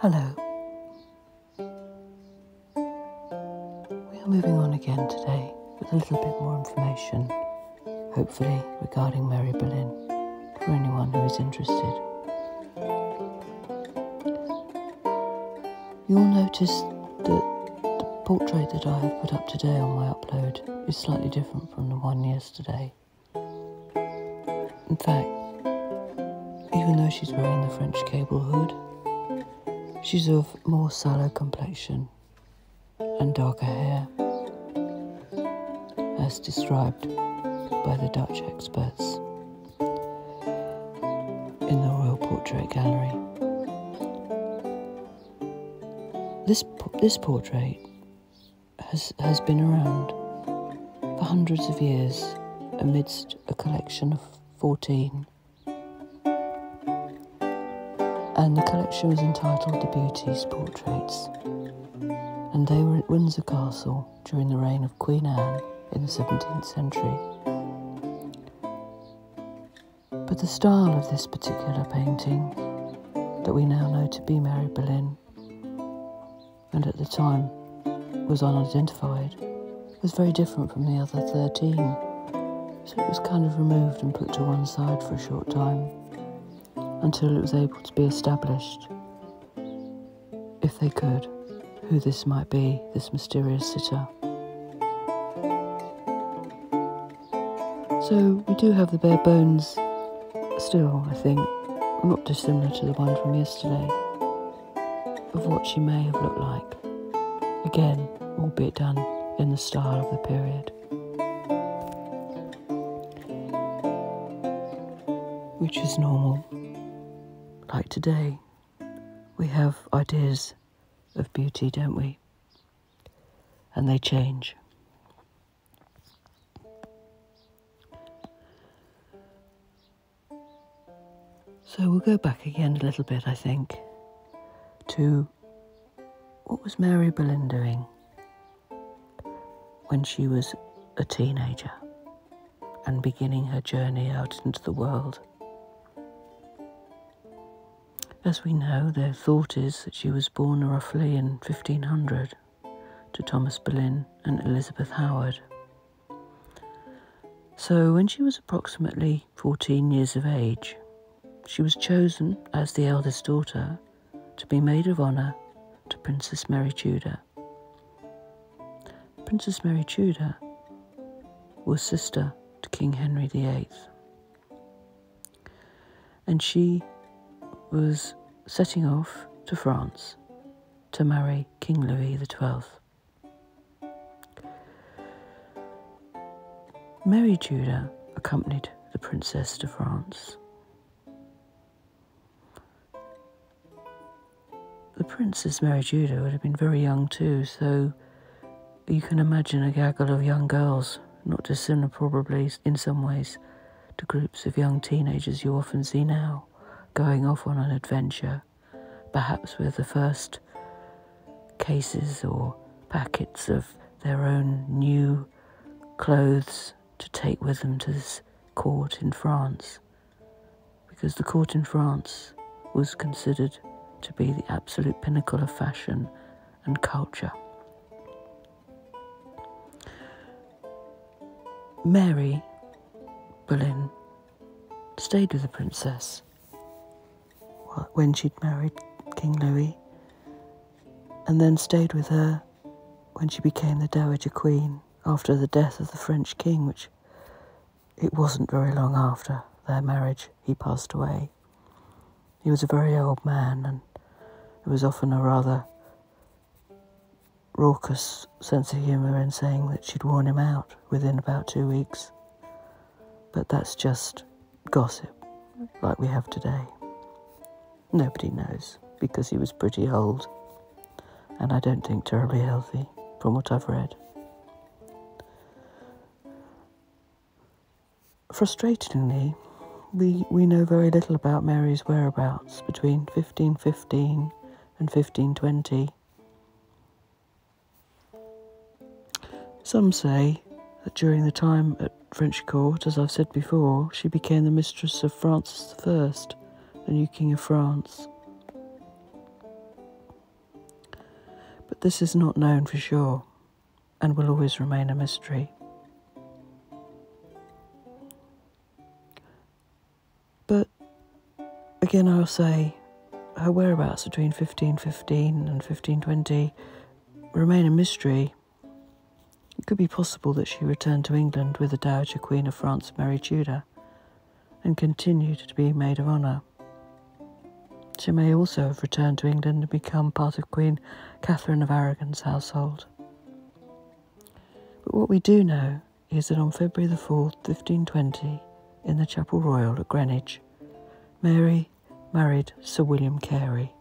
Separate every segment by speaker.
Speaker 1: Hello. We are moving on again today with a little bit more information, hopefully regarding Mary Boleyn, for anyone who is interested. You'll notice that the portrait that I have put up today on my upload is slightly different from the one yesterday. In fact, even though she's wearing the French cable hood, she's of more sallow complexion and darker hair, as described by the Dutch experts in the Royal Portrait Gallery. This portrait has been around for hundreds of years amidst a collection of 14. And the collection was entitled The Beauties Portraits, and they were at Windsor Castle during the reign of Queen Anne in the 17th century. But the style of this particular painting, that we now know to be Mary Boleyn, and at the time was unidentified, was very different from the other 13. So it was kind of removed and put to one side for a short time, until it was able to be established, if they could, who this might be, this mysterious sitter. So we do have the bare bones still, I think, not dissimilar to the one from yesterday, of what she may have looked like. Again, albeit done in the style of the period, which is normal. Like today, we have ideas of beauty, don't we? And they change. So we'll go back again a little bit, I think, to what was Mary Boleyn doing when she was a teenager and beginning her journey out into the world. As we know, the thought is that she was born roughly in 1500 to Thomas Boleyn and Elizabeth Howard. So when she was approximately 14 years of age, she was chosen as the eldest daughter to be maid of honour to Princess Mary Tudor. Princess Mary Tudor was sister to King Henry VIII, and she was setting off to France to marry King Louis XII. Mary Tudor accompanied the princess to France. The Princess Mary Tudor would have been very young too, so you can imagine a gaggle of young girls, not dissimilar probably in some ways to groups of young teenagers you often see now, going off on an adventure, perhaps with the first cases or packets of their own new clothes to take with them to this court in France, because the court in France was considered to be the absolute pinnacle of fashion and culture. Mary Boleyn stayed with the princess when she'd married King Louis, and then stayed with her when she became the Dowager Queen after the death of the French king, which it wasn't very long after their marriage he passed away. He was a very old man, and there was often a rather raucous sense of humour in saying that she'd worn him out within about 2 weeks. But that's just gossip, like we have today. Nobody knows, because he was pretty old, and I don't think terribly healthy, from what I've read. Frustratingly, we know very little about Mary's whereabouts between 1515 and 1520. Some say that during the time at French court, as I've said before, she became the mistress of Francis I, the new King of France. But this is not known for sure and will always remain a mystery. But again, I'll say her whereabouts between 1515 and 1520 remain a mystery. It could be possible that she returned to England with the Dowager Queen of France, Mary Tudor, and continued to be maid of honour. She may also have returned to England and become part of Queen Catherine of Aragon's household. But what we do know is that on February the 4th, 1520, in the Chapel Royal at Greenwich, Mary married Sir William Carey,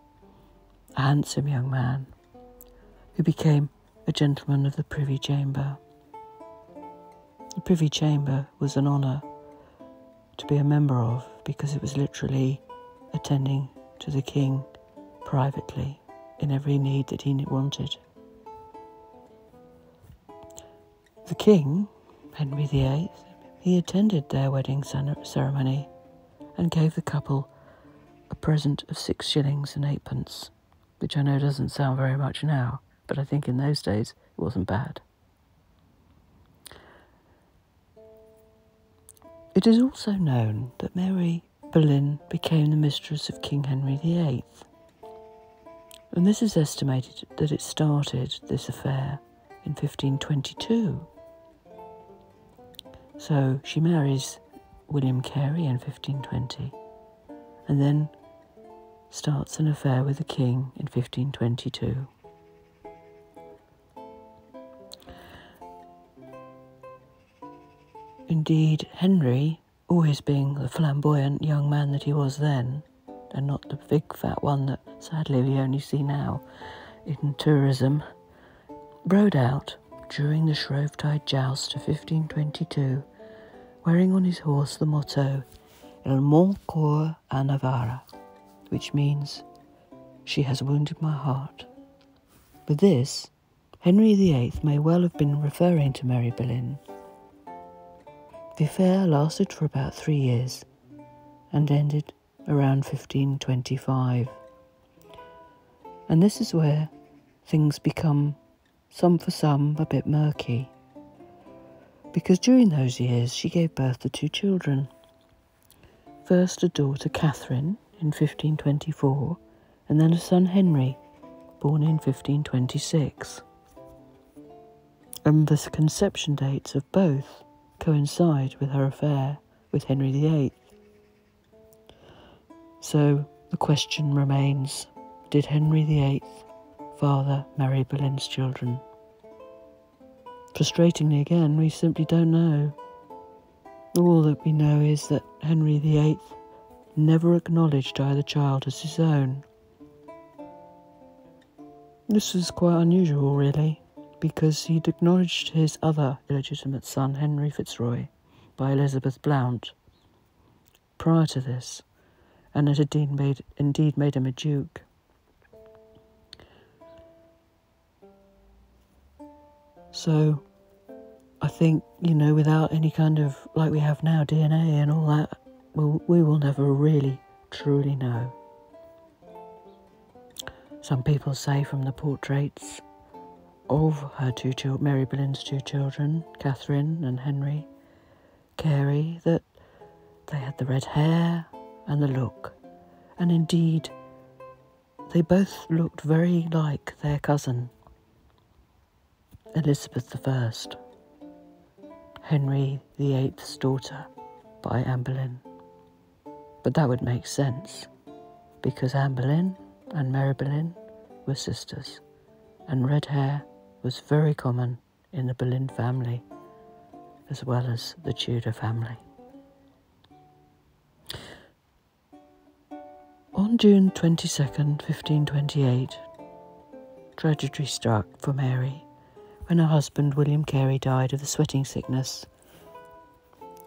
Speaker 1: a handsome young man who became a gentleman of the Privy Chamber. The Privy Chamber was an honour to be a member of because it was literally attending to the king privately in every need that he wanted. The king, Henry VIII, he attended their wedding ceremony and gave the couple a present of 6 shillings and 8pence, which I know doesn't sound very much now, but I think in those days it wasn't bad. It is also known that Mary Boleyn became the mistress of King Henry VIII, and this is estimated that it started, this affair, in 1522. So she marries William Carey in 1520, and then starts an affair with the king in 1522. Indeed, Henry, always being the flamboyant young man that he was then, and not the big fat one that sadly we only see now in tourism, rode out during the Shrovetide joust of 1522, wearing on his horse the motto Elle Mon Coeur à Navera, which means, she has wounded my heart. With this, Henry VIII may well have been referring to Mary Boleyn. The affair lasted for about 3 years and ended around 1525. And this is where things become, some for some, a bit murky. Because during those years she gave birth to 2 children. First a daughter Catherine in 1524, and then a son Henry, born in 1526. And the conception dates of both coincide with her affair with Henry VIII. So the question remains, did Henry VIII father Mary Boleyn's children? Frustratingly again, we simply don't know. All that we know is that Henry VIII never acknowledged either child as his own. This is quite unusual, really, because he'd acknowledged his other illegitimate son, Henry Fitzroy, by Elizabeth Blount, prior to this, and had indeed made him a duke. So, I think, without any kind of, like we have now, DNA and all that, we will never really, truly know. Some people say from the portraits of her 2 children, Mary Boleyn's 2 children, Catherine and Henry Carey, that they had the red hair and the look. And indeed, they both looked very like their cousin, Elizabeth I, Henry VIII's daughter by Anne Boleyn. But that would make sense, because Anne Boleyn and Mary Boleyn were sisters, and red hair was very common in the Boleyn family, as well as the Tudor family. On June 22nd, 1528, tragedy struck for Mary when her husband William Carey died of the sweating sickness,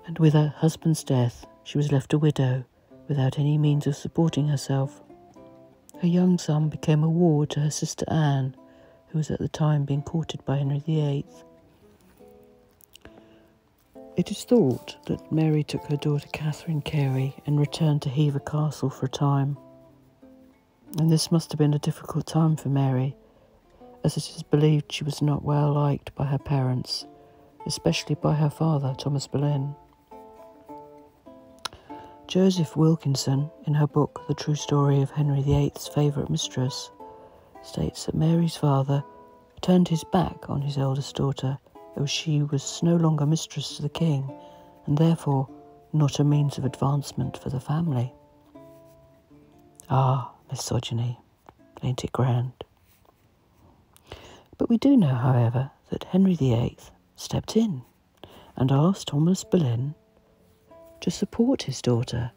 Speaker 1: and with her husband's death she was left a widow without any means of supporting herself. Her young son became a ward to her sister Anne, who was at the time being courted by Henry VIII. It is thought that Mary took her daughter Catherine Carey and returned to Hever Castle for a time. And this must have been a difficult time for Mary, as it is believed she was not well liked by her parents, especially by her father, Thomas Boleyn. Joseph Wilkinson, in her book The True Story of Henry VIII's Favourite Mistress, states that Mary's father turned his back on his eldest daughter as she was no longer mistress to the king and therefore not a means of advancement for the family. Ah, misogyny, ain't it grand? But we do know, however, that Henry VIII stepped in and asked Thomas Boleyn to support his daughter.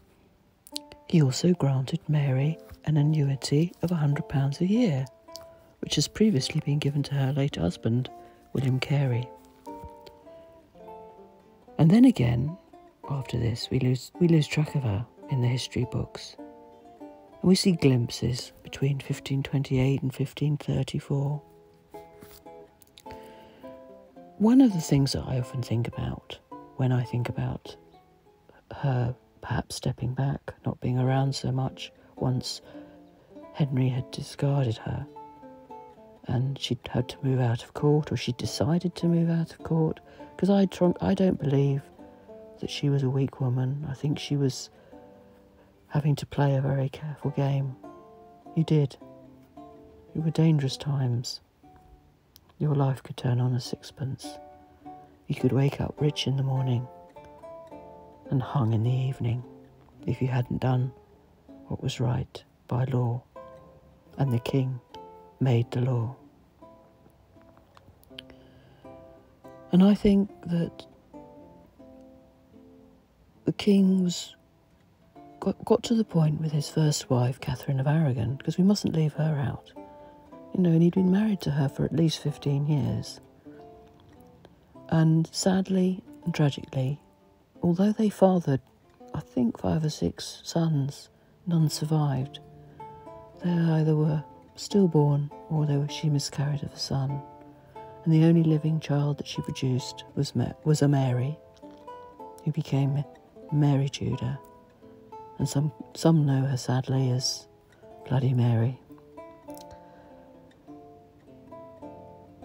Speaker 1: He also granted Mary an annuity of £100 a year, which has previously been given to her late husband, William Carey. And then again, after this, we lose track of her in the history books. And we see glimpses between 1528 and 1534. One of the things that I often think about when I think about her perhaps stepping back, not being around so much once Henry had discarded her and she'd had to move out of court, or she decided to move out of court, because I don't believe that she was a weak woman. I think she was having to play a very careful game. You did. It were dangerous times. Your life could turn on a sixpence. You could wake up rich in the morning and hung in the evening if you hadn't done what was right by law, and the king made the law. And I think that the king got to the point with his first wife, Catherine of Aragon, because we mustn't leave her out. And he'd been married to her for at least 15 years. And sadly and tragically, although they fathered, I think, 5 or 6 sons, none survived. They either were stillborn or she miscarried of a son. And the only living child that she produced was a Mary, who became Mary Tudor. And some know her sadly as Bloody Mary.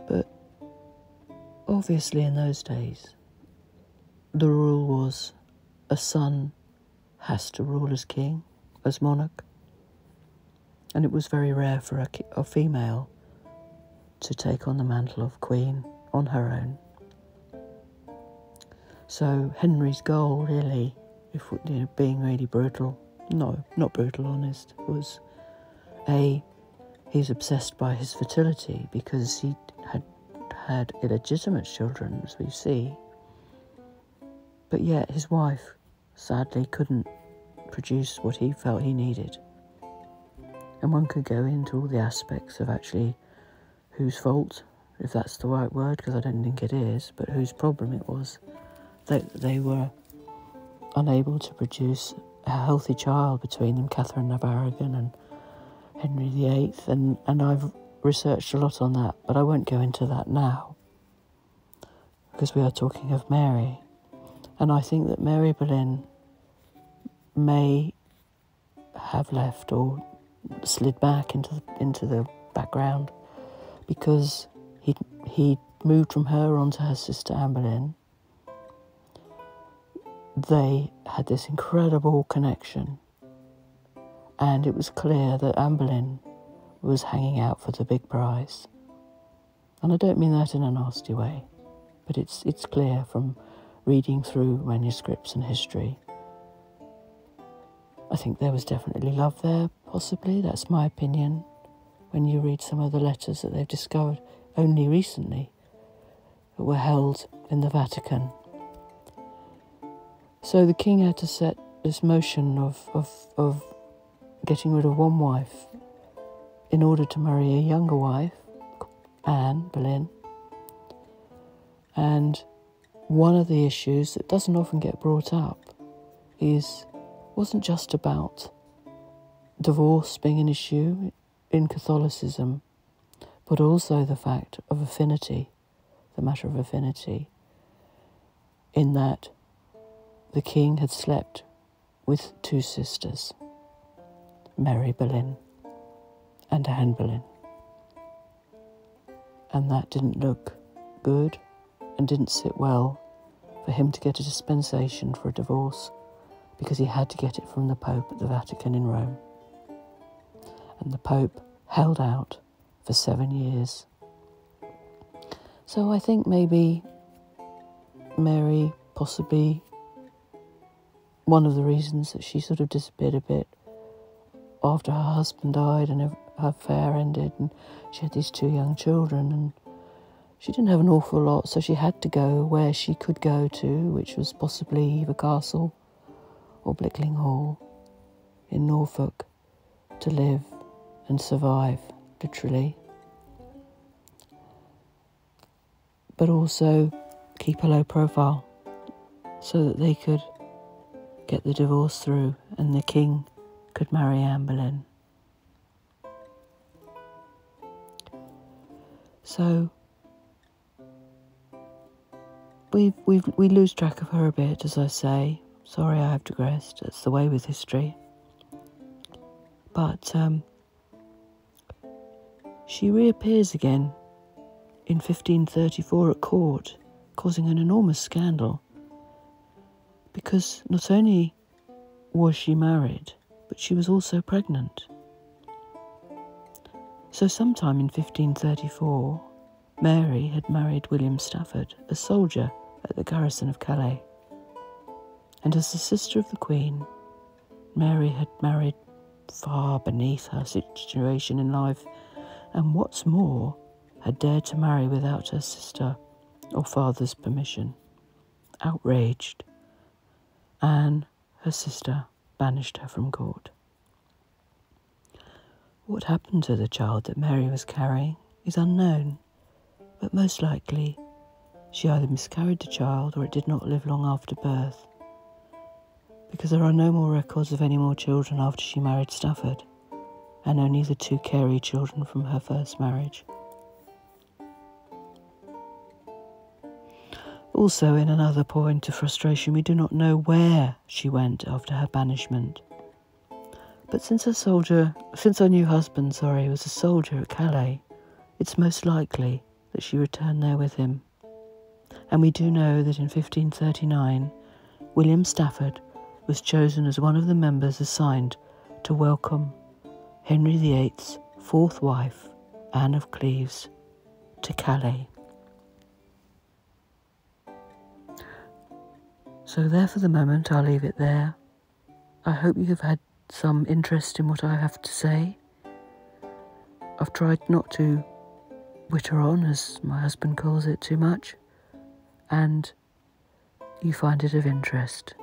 Speaker 1: But obviously in those days, the rule was a son has to rule as king, as monarch. And it was very rare for a female to take on the mantle of queen on her own. So Henry's goal, really, being really brutal, no, not brutal, honest, was he's obsessed by his fertility because he had illegitimate children, as we see, but yet his wife sadly couldn't produce what he felt he needed. And one could go into all the aspects of actually whose fault, if that's the right word, because I don't think it is, but whose problem it was that they were unable to produce a healthy child between them, Catherine of Aragon and Henry VIII, and I've researched a lot on that, but I won't go into that now, because we are talking of Mary. And I think that Mary Boleyn may have left or slid back into the background because he moved from her onto her sister Anne Boleyn. They had this incredible connection, and it was clear that Anne Boleyn was hanging out for the big prize. And I don't mean that in a nasty way, but it's clear from reading through manuscripts and history. I think there was definitely love there, possibly, that's my opinion, when you read some of the letters that they've discovered only recently that were held in the Vatican. So the king had to set this motion of getting rid of one wife in order to marry a younger wife, Anne Boleyn. And one of the issues that doesn't often get brought up wasn't just about divorce being an issue in Catholicism, but also the fact of affinity, the matter of affinity, in that the king had slept with 2 sisters, Mary Boleyn and Anne Boleyn. and that didn't look good and didn't sit well for him to get a dispensation for a divorce, because he had to get it from the Pope at the Vatican in Rome. And the Pope held out for 7 years. So I think maybe Mary, possibly one of the reasons that she sort of disappeared a bit after her husband died and her affair ended, and she had these 2 young children, and she didn't have an awful lot, so she had to go where she could go to, which was possibly either Castle or Blickling Hall in Norfolk, to live and survive, literally. But also keep a low profile so that they could get the divorce through and the king could marry Anne Boleyn. So we lose track of her a bit, as I say. Sorry I have digressed, it's the way with history. But she reappears again in 1534 at court, causing an enormous scandal, because not only was she married, but she was also pregnant. So sometime in 1534, Mary had married William Stafford, a soldier at the garrison of Calais. And as the sister of the Queen, Mary had married far beneath her situation in life, and what's more, had dared to marry without her sister or father's permission. Outraged, Anne, her sister, banished her from court. What happened to the child that Mary was carrying is unknown, but most likely she either miscarried the child or it did not live long after birth, because there are no more records of any more children after she married Stafford, and only the 2 Carey children from her first marriage. Also, in another point of frustration, we do not know where she went after her banishment. But since her new husband, was a soldier at Calais, it's most likely that she returned there with him. And we do know that in 1539, William Stafford was chosen as one of the members assigned to welcome Henry VIII's 4th wife, Anne of Cleves, to Calais. So there for the moment, I'll leave it there. I hope you have had some interest in what I have to say. I've tried not to witter on, as my husband calls it, too much, and you find it of interest.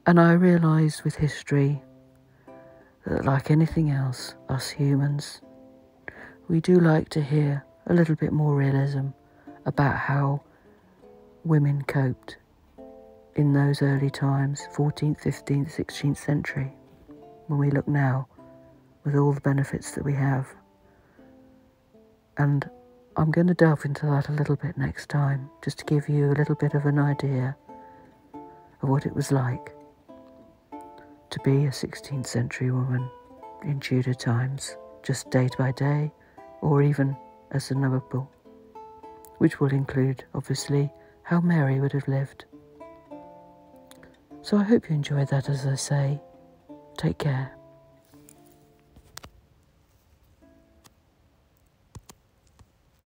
Speaker 1: And I realise with history that, like anything else, us humans, we do like to hear a little bit more realism about how women coped in those early times, 14th, 15th, 16th century, when we look now with all the benefits that we have. And I'm going to delve into that a little bit next time, just to give you a little bit of an idea of what it was like to be a 16th century woman in Tudor times, just day by day, or even as a noble, which will include, obviously, how Mary would have lived. So I hope you enjoyed that, as I say. Take care.